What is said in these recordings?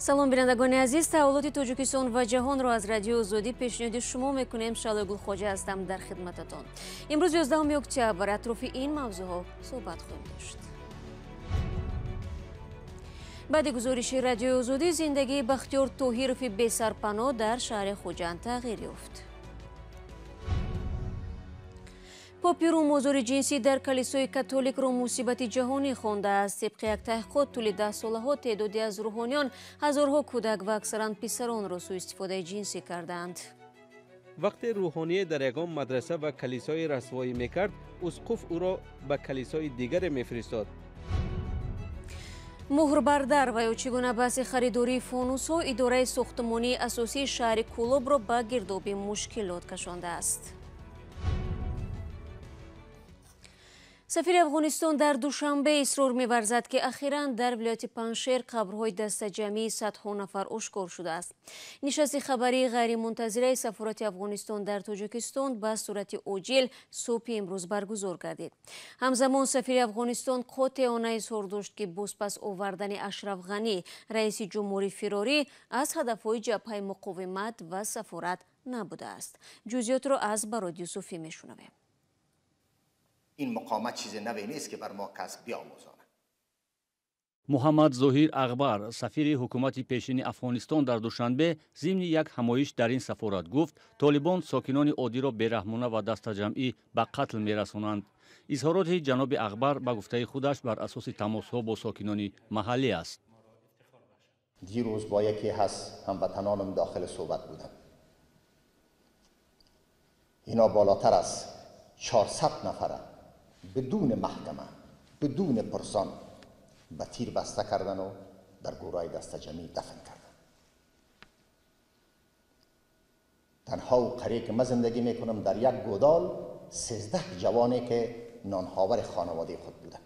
салом бинандагони азиз, таҳволоти тоҷикистон ва ҷаҳонро аз радио озодӣ пешниҳоди шумо мекунем. Шалои Гулхоҷа ҳастам дар хидмататон. имрӯз 11 октябр атрофи ин мавзӯъҳо суҳбат хоҳем дошт. баъди гузориши радиои озодӣ, зиндагии Бахтиёр Тоҳирови бесарпаноҳ дар шаҳри Хуҷанд тағйир ёфт. попи Рум озори ҷинсӣ дар калисои католикро мусибати ҷаҳонӣ хондааст. тибқи як таҳқиқот тӯли 10 солаҳо теъдоди аз рӯҳониён ҳазорҳо кӯдак ва аксаран писаронро сӯистифодаи ҷинсӣ карданд. вақте рӯҳоние дар ягон мадраса ва калисое расвоӣ мекард, усқуф ӯро ба калисои дигаре мефиристод. муҳрбардар ва ё чӣ гуна баҳси харидории фонусҳо идораи сохтмонии асосии шаҳри Кӯлобро ба гирдоби мушкилот кашондааст. сафири Афғонистон дар Душанбе исрор меварзад, ки ахиран дар вилояти Паншер қабрҳои дастаҷамъии садҳо нафар ошкор шудааст. нишасти хабарии ғайримунтазираи сафорати Афғонистон дар Тоҷикистон ба сурати оҷил субҳи имрӯз баргузор гардид. ҳамзамон сафири Афғонистон қотеона изҳор дошт, ки бозпас овардани Ашраф Ғанӣ, раиси ҷумҳури фирорӣ, аз ҳадафҳои ҷабҳаи муқовимат ва сафорат набудааст. ҷузъиётро аз Барод Юсуфӣ мешунавем. این مقاومت چیز نوی نیست که بر ما کس بیاموزاند. محمد ظهیر اغبر سفیر حکومت پیشین افغانستان در دوشنبه ضمن یک همایش در این سفارت گفت طالبان ساکنان عادی را بیرحمانه و دسته‌جمعی به قتل می‌رسانند. اظهارات جناب اغبر به گفته خودش بر اساس تماس‌ها با ساکنان محلی است. دیروز با یکی از هموطنانم داخل صحبت بودم. اینا بالاتر از 400 نفره بدون محکمه، بدون پرسان به تیر بسته کردن و در گورای دسته‌جمعی دفن کردن. تنها و قریه که من زندگی میکنم در یک گودال 13 جوانی که نانهاور خانواده خود بوده.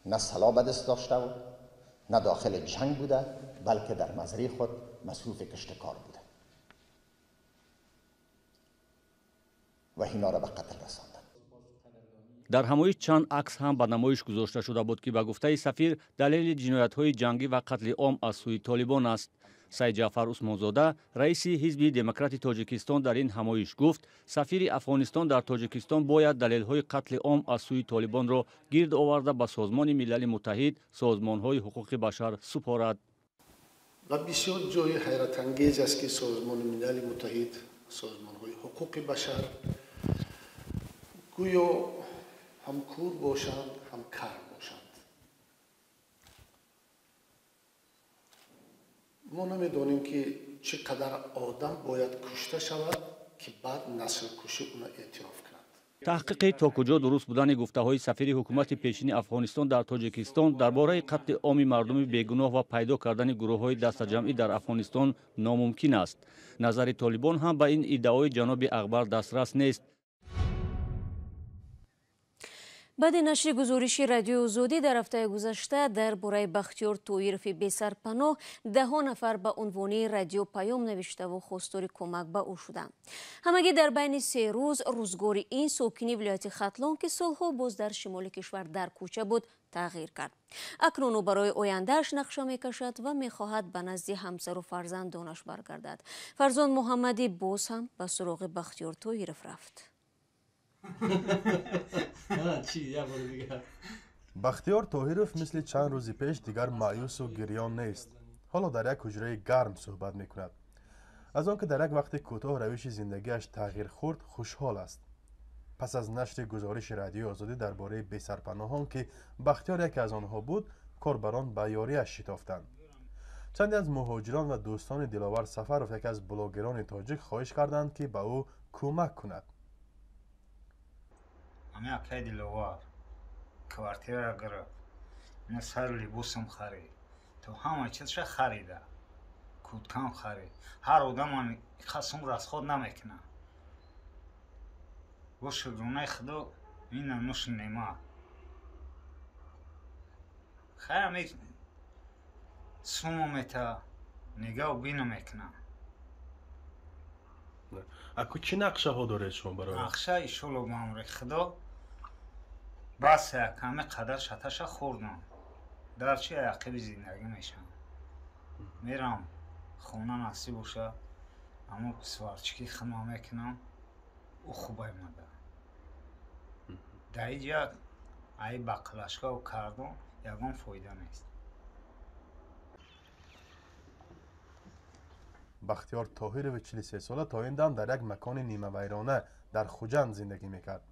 نه سلاح به دست داشته و نه داخل جنگ بوده، بلکه در مزرعه خود مصروف کشتکار بوده و اینا را به قتل رساندن. در همایش چند عکس هم به نمایش گذاشته شده بود که به گفته سفیر دلیل جنایت‌های جنگی و قتل عام از سوی طالبان است. سید جعفر عثمانزاده رئیس حزب دموکرات تاجیکستان در این همایش گفت سفیر افغانستان در تاجیکستان باید دلیل‌های قتل عام از سوی طالبان را گرد آورده به سازمان ملل متحد، سازمان‌های حقوق بشر سپارد. و بسیار جای حیرت انگیز است که سازمان ملل متحد، سازمان‌های حقوق بشر گویا هم کور باشند هم کار باشند. ما نمیدانیم که چقدر آدم باید کشته شود که بعد نسل کشی اون اعتراف کند. تحقیق تا کجا درست بودن گفته‌های سفیر حکومت پیشین افغانستان در تاجیکستان درباره قتل عام مردم بیگناه و پیدا کردن گروه‌های دسته‌جمعی در افغانستان ناممکن است. نظر طالبان هم به این ادعای جناب اغبر دسترس نیست. баъди нашри гузориши радиои озодӣ дар ҳафтаи гузашта дар бораи Бахтиёр Тоҳирови бесарпаноҳ даҳҳо нафар ба унвони радиопаём навиштаву хостори кӯмак ба ӯ шуданд. ҳамагӣ дар байни 3 рӯз рӯзгори ин сокини вилояти Хатлон, ки солҳо боз дар шимоли кишвар дар кӯча буд, тағйир кард. акнун ӯ барои ояндааш нақша мекашад ва мехоҳад ба назди ҳамсару фарзандонаш баргардад. Фарзон Муҳаммадӣ боз ҳам ба суроғи Бахтиёр Тоҳиров рафт. бахтиёр Тоҳиров мисли чанд рӯзи пеш дигар маъюсу гирён нест. ҳоло дар як ҳуҷраи гарм суҳбат мекунад. аз он ки дар як вақти кӯтоҳ равиши зиндагиаш тағйир хурд, хушҳол аст. пас аз нашри гузориши радиои озодӣ дар бораи бесарпаноҳон, ки Бахтиёр яке аз онҳо буд, корбарон ба ёриаш шитофтанд. чанде аз муҳоҷирон ва дӯстони Диловар Сафаров, яке аз блогерони тоҷик, хоҳиш карданд, ки ба ӯ кӯмак кунад. ҳамин акаи Диловар квартира гирифт, ина сар либосам харид, то ҳама чизша харида, курткам харид. ҳар одамам қасм расход намекунад. бо шукронаи худо ина нӯши неъмат. хайр ҳамин сумо мета нигоҳ бина мекунам. аку чӣ нақшаҳо доред шумо барои нақша иншоалло ба амри худо басе каме қадар шаташа хӯрдам дар чи ақиби зиндагӣ мешавам. میرم خونه نصیب باشه اما سوارچکی خما میکنم او خوب آمده در اینجا ای بقلشگاه و کردم یکم فایده نیست. بختیار طاهرویچ 43 ساله تا این دم در یک مکان نیمه ویرانه در خوجند زندگی میکرد.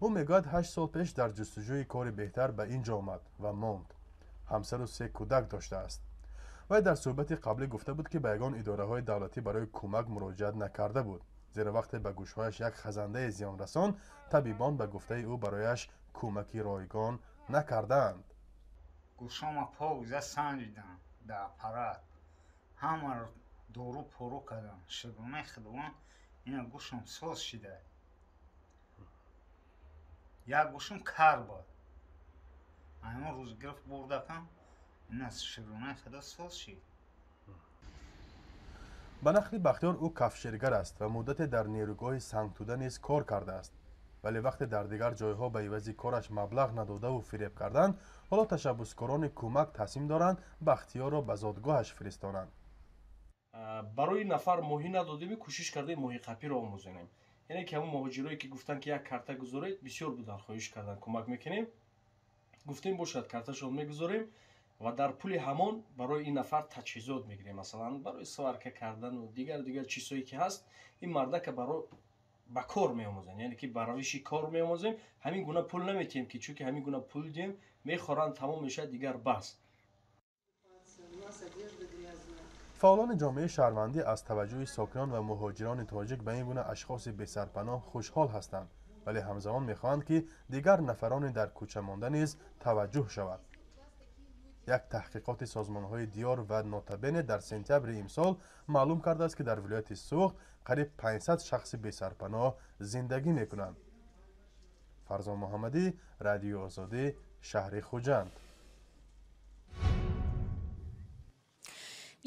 او میگوید 8 سال پیش در جستجوی کار بهتر به اینجا آمد و ماند. همسر و 3 کودک داشته است. و در صحبت قبلی گفته بود که به یگان اداره های دولتی برای کمک مراجعت نکرده بود. زیرا وقتی به گوشهایش یک خزنده زیان رسان، طبیبان به گفته او برایش کمکی رایگان نکردند. گوشام پاوزه سنجیدم در اپارات همه رو دورو پرو کردم شگونه خدوان اینا گوشم سوز شده یک گوشم کار بود اما روز گرفت برده کم این از شگونه خدا سوز شد. به نقل بختیار او کفشیرگر است و مدت در نیروگاه سنگتوده نیز کار کرده است. ولی وقتی در دیگر جایها به عوض کارش مبلغ نداده و فریب کردند، حالا تشبسکاران کمک تصمیم دارند بختیار را به زادگاهش فرستانند. برای نفر ماهی ندادیم کوشش کرده ماهی قپی را آموزانیم. یعنی که همون مهاجرایی که گفتن که یک کارت گذارید بسیار بودن خواهش کردن کمک میکنیم. گفتیم باشد کارتشون میگذاریم و در پول همان برای این نفر تجهیزات میگیریم، مثلا برای سوارکه کردن و دیگر چیزایی که هست این مرده که برای با کار میآموزن، یعنی که برایش کار میآموزیم همین گونه پول نمیتیم که چون که همین گونه پول دیم میخورن تمام میشه دیگر بس. فعالان جامعه شهروندی از توجه ساکنان و مهاجران تاجیک به این گونه اشخاص بسرپناه خوشحال هستند، ولی همزمان میخواهند که دیگر نفران در کوچه مانده نیز توجه شود. یک تحقیقات سازمان‌های دیار و نوتابن در سپتامبر امسال معلوم کرده است که در ولایت سوخت قریب 500 شخص بسرپناه زندگی میکنند. فرزان محمدی، رادیو آزادی، شهر خوجند.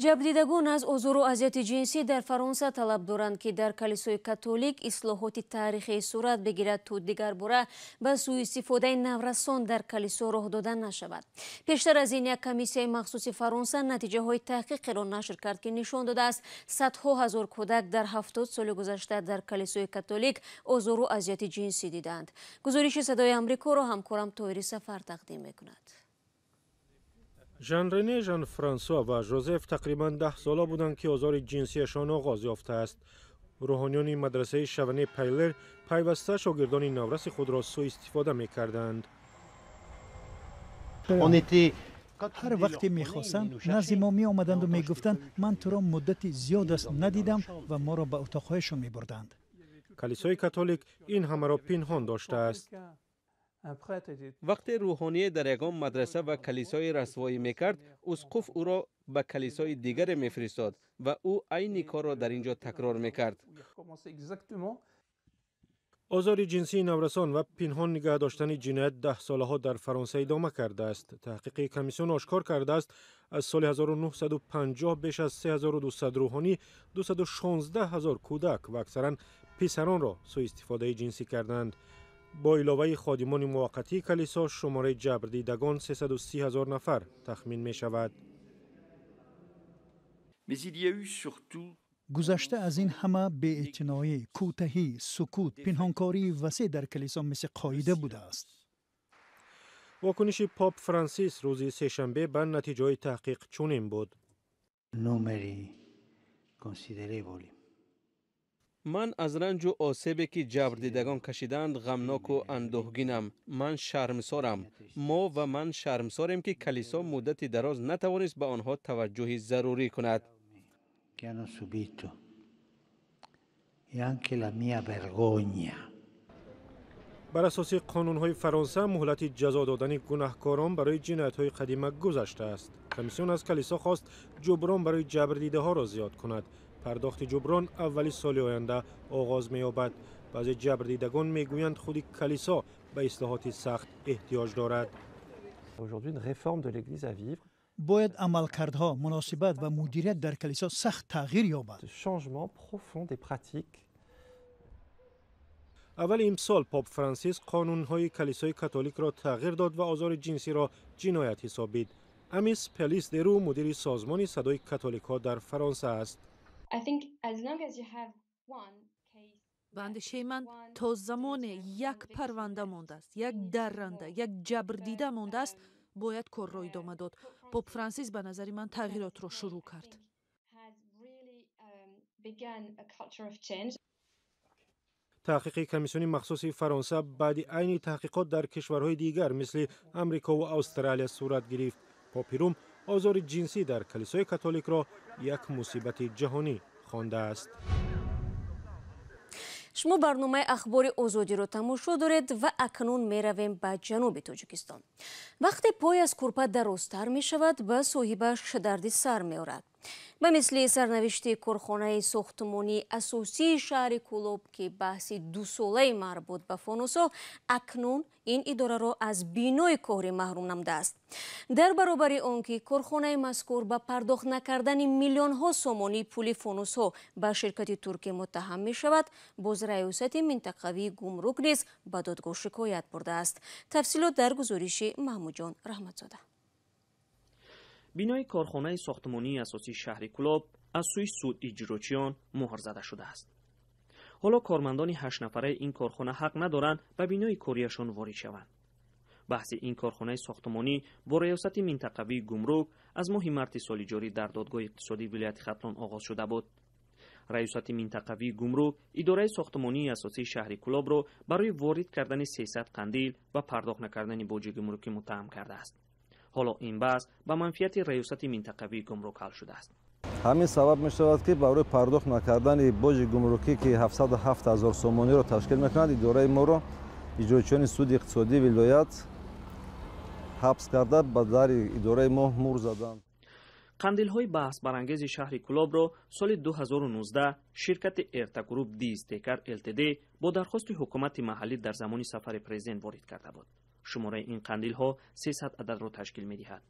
ҷабрдидагон аз озуру азияти ҷинсӣ дар фаронса талаб доранд ки дар калисои католик ислоҳоти таърихӣ сурат бигирад то дигар бора ба сӯистифодаи наврасон дар калисо роҳ дода нашавад. пештар аз ин як комиссияи махсуси фаронса натиҷаҳои таҳқиқеро нашр кард ки нишон додааст садҳо ҳазор кӯдак дар 70 соли гузашта дар калисои католик озуру азияти ҷинсӣ дидаанд. гузориши садои амрикоро ҳамкорам тоҳири сафар тақдим мекунад. ژان رنه، ژان فرانسوا و ژوزف تقریبا 10 ساله بودند که آزار جنسیشان آغاز یافته است. روحانیان مدرسه شونی پیلر پیوسته شاگردان نورس خود را سوء استفاده می‌کردند. هر وقتی می‌خواستند نزد ما می‌آمدند و می‌گفتند من تو را مدتی زیاد است ندیدم و ما را به اتاق‌هایشان می‌بردند. کلیسای کاتولیک این همه را پنهان داشته است. وقتی روحانی در یگان مدرسه و کلیسای رسوایی میکرد، اسقف او را به کلیسای دیگر میفرستاد و او عین کار را در اینجا تکرار میکرد. آزار جنسی نورسان و پنهان نگه داشتن جنایت 10 سالها در فرانسه ادامه کرده است. تحقیق کمیسیون آشکار کرده است از سال 1950 بیش از 3200 روحانی 216,000 کودک و اکثرا پسران را سوء استفاده جنسی کردند. با علاوه خادمان موقتی کلیسا شماره جبردیدگان 330,000 نفر تخمین می شود. گذشته از این همه بی‌اعتنایی، کوتاهی، سکوت، پنهانکاری وسیع در کلیسا مثل قاعده بوده است. واکنش پاپ فرانسیس روز سه‌شنبه به نتیجه تحقیق چنین بود. من از رنج و آسیبی که جبردیدگان کشیدند غمناک و اندوهگینم. من شرمسارم. ما و من شرمساریم که کلیسا مدتی دراز نتوانست به آنها توجه ضروری کند. بر اساس قانون‌های فرانسه مهلت جزا دادن گناهکاران برای جنایت‌های قدیمه گذشته است. کمیسیون از کلیسا خواست جبران برای جبردیده‌ها را زیاد کند. پرداخت جبران اولی سال آینده آغاز می‌یابد. بعضی جبردیدگان میگویند خود کلیسا به اصلاحات سخت احتیاج دارد. باید عملکردها، مناسبت و مدیریت در کلیسا سخت تغییر یابد. اول امسال پاپ فرانسیس قانون‌های کلیسای کاتولیک را تغییر داد و آزار جنسی را جنایت حسابید. امیس پلیسدرو مدیر سازمان صدای کاتولیک‌ها در فرانسه است. به اندیشه من تا زمان یک پرونده مانده است، یک درنده، یک جبردیده مانده است، باید کار را ادامه داد. پاپ فرانسیس به نظر من تغییرات را شروع کرد. تحقیق کمیسیون مخصوص فرانسه بعد عین تحقیقات در کشورهای دیگر مثل امریکا و استرالیا صورت گرفت. پاپ روم آزار جنسی در کلیسای کاتولیک را یک مصیبت جهانی خوانده است. شما برنامه اخبار آزادی رو تماشا دارید و اکنون می رویم به جنوب تاجیکستان. وقتی پای از کورپا درازتر می شود به صاحبش دردی سر می آورد. به مثل سرنوشت کارخانه ساختمانی اساسی شهر کولوب که بحث 2 ساله مربوط به فانوسا، اکنون این اداره را از بینای کاری محروم نموده است. در برابر آنکه کارخانه مذکور به پرداخت نکردن میلیون ها سومانی پول فانوس ها به شرکت ترکی متهم می شود، باز ریاست منطقوی گمرک نیز به دادگاه شکایت برده است. تفصیلات در گزارش محمود جان رحمتزاده. بینای کارخانه ساختمانی اساسی شهر کولوب از سوی سود اجراچیان مهر زده شده است. حالا کارمندان 8 نفره این کارخانه حق ندارند به بینای کاریشان وارد شوند. بحث این کارخانه ساختمانی با ریاست منطقوی گمرک از ماه مارس سال جاری در دادگاه اقتصادی ولایت ختلان آغاز شده بود. ریاست منطقوی گمرک اداره ساختمانی اساسی شهر کولوب را برای وارد کردن 300 قندیل و پرداخت نکردن باج گمرکی متهم کرده است. حالا این بحث به منفیت ریاست منطقوی گمرک حل شده است. همین سبب می شود که برای پرداخت نکردن باج گمرکی که 707,000 سومانی را تشکیل می‌کند، اداره ما را اجراچیان سود اقتصادی ولایت حبس کرده به در اداره ما مهر زدند. قندیل‌های بحث برانگیز شهر کولوب را سال 2019 شرکت ارتگروپ دی استیکر LTD با درخواست حکومت محلی در زمان سفر پرزیدنت وارد کرده بود. شماره این قندیل‌ها 300 عدد را تشکیل می‌دهد.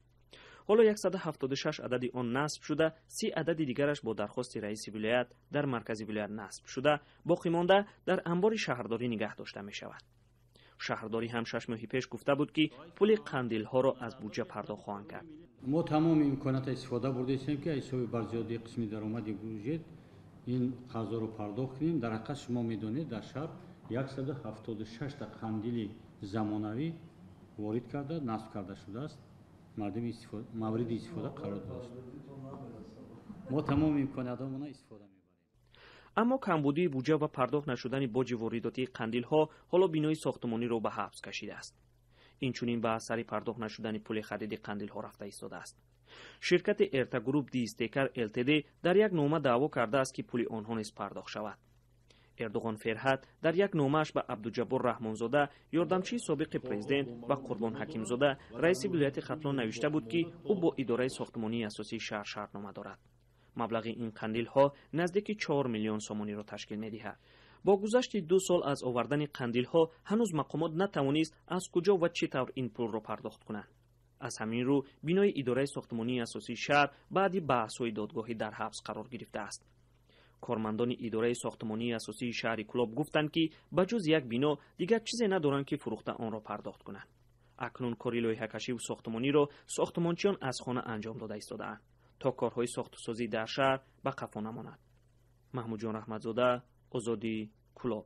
حالا 176 عدد آن نصب شده، 30 عدد دیگرش با درخواست رئیس ولایت در مرکز ولایت نصب شده، باقی مانده در انبار شهرداری نگه داشته می‌شود. شهرداری هم 6 ماه پیش گفته بود که پول قندیل‌ها را از بودجه پرداخت خواهند کرد. ما تمام امکانات استفاده برده هستیم که حساب برزیادی قسمی درآمد بودجه این قضا رو پرداخت کنیم. در حقیقت شما می‌دانید در شهر 176 تا قندیل زمانوی وارد کرده، نصب کرده شده است. مردم مورد استفاده قرار داشت. ما تمام امکاناتمون استفاده می‌بریم. اما کمبودی بودجه و پرداخت نشدن باج وارداتی قندیل‌ها حالا بینای ساختمانی را به حبس کشیده است. این چنین به اثر پرداخت نشدن پول خرید قندیل‌ها رفته ایستاده است. شرکت ارتگروپ دی استیکر LTD در یک نامه دعوا کرده است که پول آنها نیز پرداخت شود. اردوغان فرهد در یک نامه‌اش به عبدالجبار رحمانزاده یاردمچی سابق پرزیدنت و قربان حکیمزاده رئیس ولایت ختلان نوشته بود که او با اداره ساختمانی اساسی شهر شرطنامه دارد. مبلغ این قندیل‌ها نزدیک 4 میلیون سومانی را تشکیل می‌دهد. با گذشت 2 سال از آوردن قندیل‌ها هنوز مقامات نتوانست از کجا و چطور این پول را پرداخت کنند. از همین رو بینای اداره ساختمانی اساسی شهر بعد بحث‌های دادگاهی در حبس قرار گرفته است. کارمندان اداره ساختمانی اساسی شهر کولوب گفتند که بجز یک بینا دیگر چیزی ندارند که فروخته آن را پرداخت کنند. اکنون کاری لایحه‌کشی و ساختمانی را ساختمانچیان از خانه انجام داده ایستاده‌اند تا کارهای ساخت‌وسازی در شهر به قفا نماند. محمود جان رحمتزاده، آزادی، کولوب.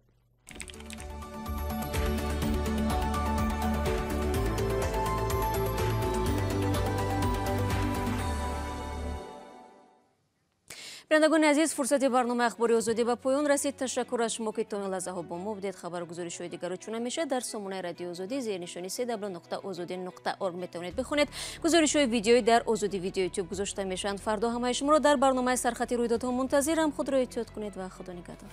بینندگان عزیز، فرصت برنامه اخباری آزادی به پایان رسید. تشکر از شما که تا این لحظه ها با ما بودید. خبر گزارش‌های دیگر رو چون همیشه در سامانه رادیو آزادی زیر نشانی www.azadi.org میتونید بخونید. گزارش‌های ویدیویی در آزادی ویدیو یوتیوب گذاشته میشن. فردا همه شما رو در برنامه سرخط رویدادها منتظرم. خود را احتیاط کنید و خدا نگهدار.